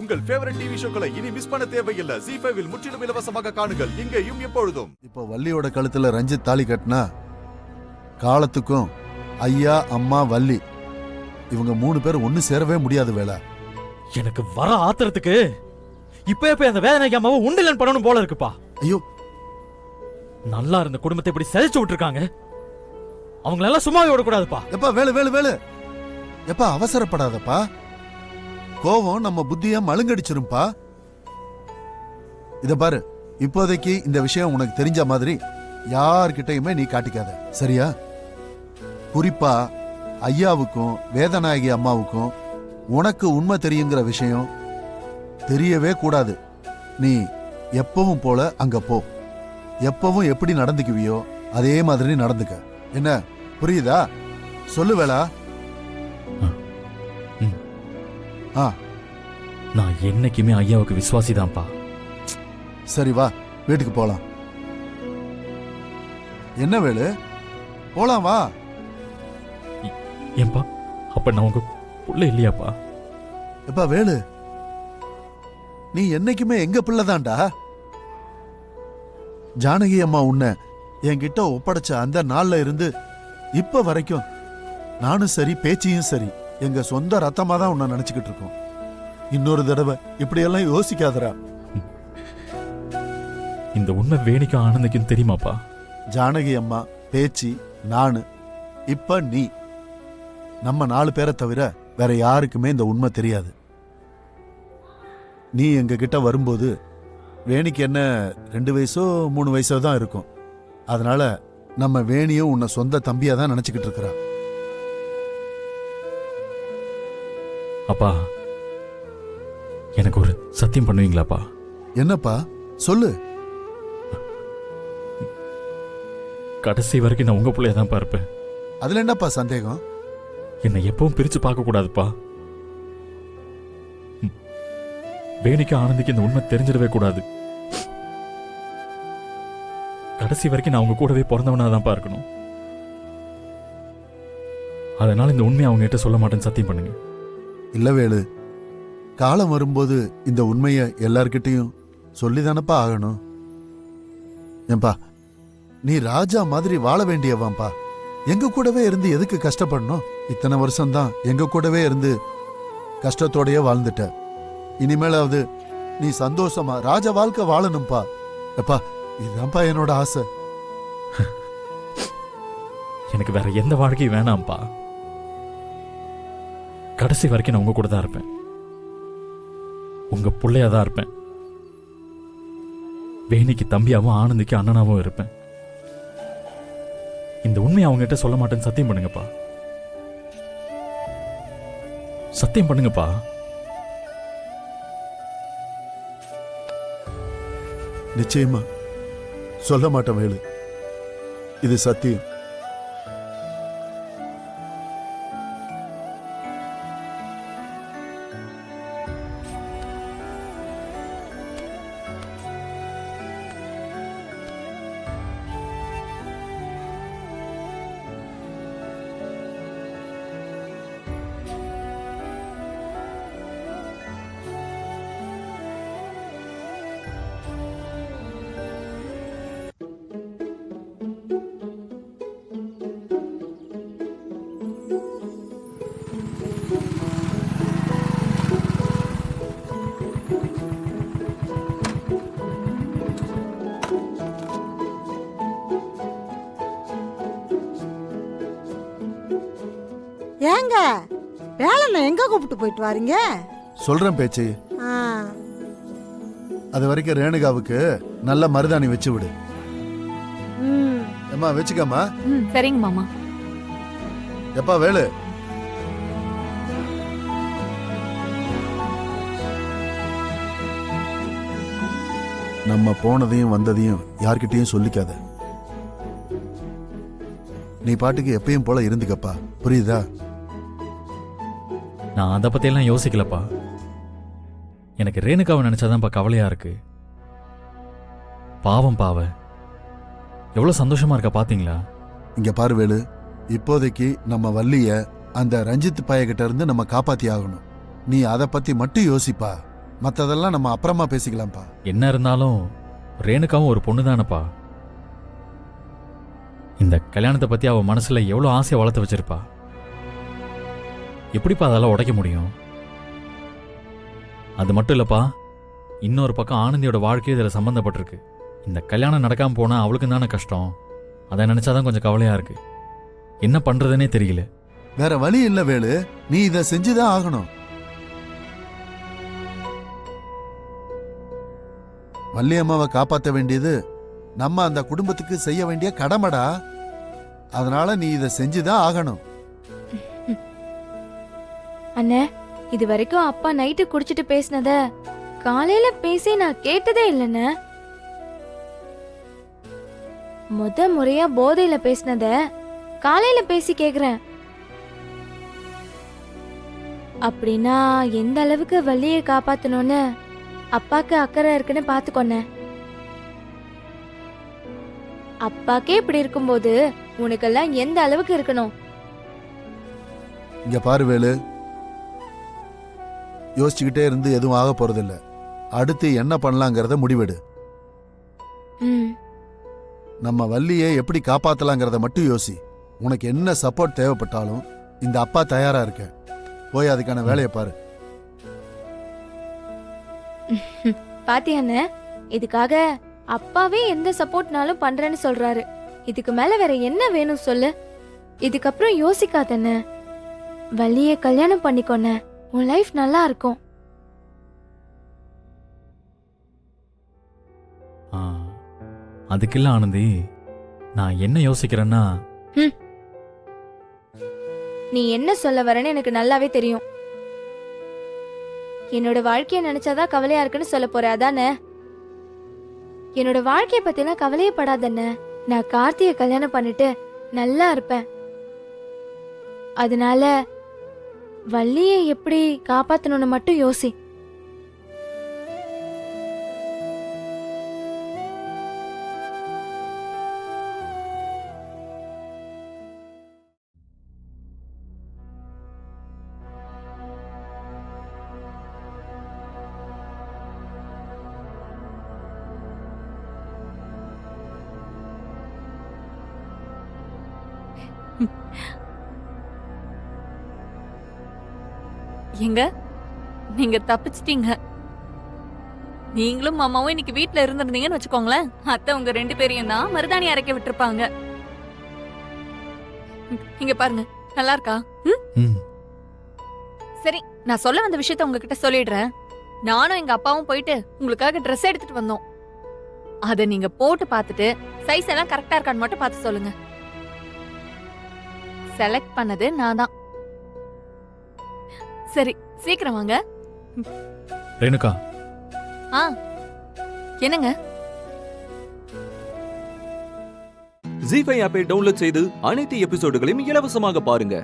உங்கள் favourite TV ஷோக்களை இனி miss பண்ண தேவையில்லை. ZEE5 இல் முற்றிலும் இலவசமாக காணுங்கள், இங்கேயும் எப்பொழுதும். இப்போ வள்ளியோட கழுத்துல ரஞ்சித் தாலி கட்டினா காலத்துக்கும் ஐயா அம்மா வள்ளி இவங்க 3 பேர் ஒண்ணு சேரவே முடியாது. வேலை எனக்கு வர ஆத்திரத்துக்கு இப்ப அந்த வேதனைக்கு அம்மாவை உண்டிலன் பண்ணணும் போல இருக்குப்பா. ஐயோ, நல்லா இருந்த குடும்பத்தை இப்படி சிதைச்சு விட்டுருக்காங்க. அவங்களெல்லாம் சும்மாவே விடக்கூடாதுப்பா. எப்பா வேலு வேலு வேலு, எப்பா அவசரப்படாதப்பா. கோவம் நம்ம புத்திய மழுங்கடிச்சிரும்பா. இத பாரு, இப்போதைக்கு இந்த விஷயம் உனக்கு தெரிஞ்ச மாதிரி யார்கிட்டயுமே நீ காட்டிக்காத, சரியா? குறிப்பா ஐயாவுக்கும் வேதநாயகி அம்மாவுக்கும் உனக்கு உண்மை தெரியுங்கிற விஷயம் தெரியவே கூடாது. நீ எப்பவும் போல அங்க போ. எப்பவும் எப்படி நடந்துக்குவியோ அதே மாதிரி நடந்துக்க. என்ன புரியுதா? சொல்லு வேலா. நான் என்னைக்குமே ஐயாவுக்கு விசுவாசிதான்ப்பா. சரி வா, வீட்டுக்கு போலாம். என்ன வேலு, போலாம் வா. ஏன்பா, அப்ப நான் உங்க புள்ள இல்லையாப்பா? எப்பா வேலு, நீ என்னைக்குமே எங்க பிள்ளைதான்டா. ஜானகி அம்மா உன்னை என்கிட்ட ஒப்படைச்ச அந்த நாள்ல இருந்து இப்ப வரைக்கும் நானும் சரி பேச்சியும் சரி எங்க சொந்த ரத்தமா தான் உன்னை நினைச்சுக்கிட்டு இருக்கோம். இன்னொரு தடவை இப்படியெல்லாம் யோசிக்காதரா. இந்த உண்மை வேணிக்கும் ஆனந்துக்கும் தெரியுமாப்பா? ஜானகி அம்மா, பேச்சி, நானு, இப்ப நீ, நம்ம 4 பேரை தவிர வேற யாருக்குமே இந்த உண்மை தெரியாது. நீ எங்க கிட்ட வரும்போது வேணிக்கு என்ன 2 வயசோ 3 வயசோ தான் இருக்கும். அதனால நம்ம வேணியும் உன்னை சொந்த தம்பியா தான் நினைச்சுக்கிட்டு இருக்கிறா. அப்பா, எனக்கு ஒரு சத்தியம் பண்ணுவீங்களாப்பா? என்னப்பா சொல்லு. கடைசி வரைக்கும் நான் உங்க பிள்ளையதான்ப்பா இருப்பேன். அதுல என்னப்பா சந்தேகம்? என்னை எப்பவும் பிரிச்சு பார்க்க கூடாதுப்பா. வேணிக்கு ஆனந்திக்கு இந்த உண்மை தெரிஞ்சிடவே கூடாது. கடைசி வரைக்கும் நான் அவங்க கூடவே பிறந்தவனாதான்ப்பா இருக்கணும். அதனால இந்த உண்மையை அவங்க கிட்ட சொல்ல மாட்டேன்னு சத்தியம் பண்ணுங்க. இல்ல வேலு, காலம் வரும்போது இந்த உண்மைய எல்லார்கிட்டையும் சொல்லிதானப்பா ஆகணும். ஏன்பா, நீ ராஜா மாதிரி வாழ வேண்டியவான்பா. எங்க கூடவே இருந்து எதுக்கு கஷ்டப்படணும்? இத்தனை வருஷம்தான் எங்க கூடவே இருந்து கஷ்டத்தோடயே வாழ்ந்துட்ட. இனிமேலாவது நீ சந்தோஷமா ராஜ வாழ்க்கை வாழணும்பா. எப்பா, இதுதான்ப்பா என்னோட ஆசை. எனக்கு வேற எந்த வாழ்க்கையும் வேணாம்ப்பா. கடைசி வரைக்கும் நான் உங்க கூட தான் இருப்பேன். உங்க பிள்ளையா தான் இருப்பேன். வேணிக்கு தம்பியாவும் ஆனந்திக்கு அண்ணனாவும் இருப்பேன். இந்த உண்மையை அவங்க கிட்ட சொல்ல மாட்டேன்னு சத்தியம் பண்ணுங்கப்பா. சத்தியம் பண்ணுங்கப்பா. நிச்சயமா சொல்ல மாட்டேன் வேலு, இது சத்தியம். ஏங்க வேலை எங்க கூப்பிட்டு போயிட்டு வாரீங்க? சொல்றேன் பேச்சு. அது வரைக்கும் ரேணுகாவுக்கு நல்ல மருதாணி வச்சு விடு. அம்மா வச்சுக்கம்மா. சரிங்க மாமா. எப்பா வேலு, நம்ம போனதையும் வந்ததையும் யார்கிட்டயும் சொல்லிக்காத. நீ பாட்டுக்கு எப்பயும் போல இருந்துக்கப்பா, புரியுதா? நான் அதை பத்தியெல்லாம் யோசிக்கலப்பா. எனக்கு ரேணுகாவை நினைச்சாதான்ப்பா கவலையா இருக்கு. பாவம் பாவ எவ்வளவு சந்தோஷமா இருக்கா பாத்தீங்களா? இங்க பாரு வேலு, இப்போதைக்கு நம்ம வள்ளிய அந்த ரஞ்சித் பையகிட்ட இருந்து நம்ம காப்பாத்தி ஆகணும். நீ அதை பத்தி மட்டும் யோசிப்பா. மத்ததெல்லாம் நம்ம அப்புறமா பேசிக்கலாம்ப்பா. என்ன இருந்தாலும் ரேணுகாவும் ஒரு பொண்ணு தானப்பா. இந்த கல்யாணத்தை பத்தி அவ மனசுல எவ்வளவு ஆசையை வளர்த்து வச்சிருப்பா. எப்படிப்பா அதெல்லாம் உடைக்க முடியும்? அது மட்டும் இல்லப்பா, இன்னொரு பக்கம் ஆனந்தியோட வாழ்க்கையும் இதுல சம்பந்தப்பட்டிருக்கு. இந்த கல்யாணம் நடக்காம போனா அவளுக்கு தானே கஷ்டம். அதை நினைச்சாதான் கொஞ்சம் கவலையா இருக்கு. என்ன பண்றதுன்னே தெரியல. வேற வழி இல்ல வேலு, நீ இத செஞ்சுதான் ஆகணும். வள்ளியம்மாவை காப்பாற்ற வேண்டியது நம்ம அந்த குடும்பத்துக்கு செய்ய வேண்டிய கடமைடா. அதனால நீ இத செஞ்சுதான் ஆகணும். அண்ணே, இது வரைக்கும் அப்பா நைட்டு குடிச்சிட்டு பேசினத காலையில பேசி நான் கேட்டதே இல்லைண்ணே. முறையா போதையில பேசினத காலையில பேசி கேக்குறேன். அப்படின்னா எந்த அளவுக்கு வள்ளியை காப்பாத்தணும்னு அப்பாக்கு அக்கறை இருக்குன்னு பாத்துக்கொன்ன. அப்பாக்கே இப்படி இருக்கும்போது உனக்கெல்லாம் எந்த அளவுக்கு இருக்கணும்? இங்க பாரு வேலு, யோசிச்சுக்கிட்டே இருந்து எதுவும் ஆக போறதில்ல. அடுத்து என்ன பண்ணலாங்கிறத முடிவெடு. ம், நம்ம வள்ளியை எப்படி காப்பாத்தலாங்கிறத மட்டும் யோசி. உனக்கு என்ன சப்போர்ட் தேவைப்பட்டாலும் இந்த அப்பா தயாரா இருக்க. போய் அதுக்கான வேலையை பாரு. பாத்தியாண்ணே, இதுக்காக அப்பாவே எந்த சப்போர்ட்னாலும் பண்றேன்னு சொல்றாரு. இதுக்கு மேல வேற என்ன வேணும் சொல்லு? இதுக்கப்புறம் யோசிக்காதண்ணே, வள்ளிய கல்யாணம் பண்ணிக்கோண்ணே. உன் லைஃப் நல்லா இருக்கும். ஆ, அதுக்கில்ல ஆனந்தி, நான் என்ன யோசிக்கிறேன்னா, நீ என்ன சொல்ல வரேன்னு எனக்கு நல்லாவே தெரியும். என்னோட வாழ்க்கைய நினைச்சாதான் கவலையா இருக்குன்னு சொல்ல போற, அதானே? என்னோட வாழ்க்கைய பத்திலாம் கவலையே படாதண்ணே. நான் கார்த்திய கல்யாணம் பண்ணிட்டு நல்லா இருப்பேன். அதனால வள்ளியை எப்படி காப்பாத்தணும்னு மட்டும் யோசி. எங்க நீங்க தப்பிச்சிட்டீங்க. நீங்களும் மாமாவும் இன்னைக்கு வீட்ல இருந்திருந்தீங்கன்னு வச்சுக்கோங்களேன், அத்தை உங்க 2 பேரையும் தான் மருதாணி அரைக்க விட்டுருப்பாங்க. இங்க பாருங்க, நல்லா இருக்கா? ம், சரி, நான் சொல்ல வந்த விஷயத்த உங்ககிட்ட சொல்லிடுறேன். நானும் எங்க அப்பாவும் போயிட்டு உங்களுக்காக ட்ரெஸ் எடுத்துட்டு வந்தோம். அத நீங்க போட்டு பார்த்துட்டு சைஸ் எல்லாம் கரெக்டா இருக்கான்னு மட்டும் பார்த்து சொல்லுங்க. செலக்ட் பண்ணது நான் தான். சரி, சீக்கிரம் வாங்க. ரேணுகா, ஆ, என்னங்க? ஜீ5 ஆப்பை டவுன்லோட் செய்து அனைத்து எபிசோடுகளையும் இலவசமாக பாருங்க.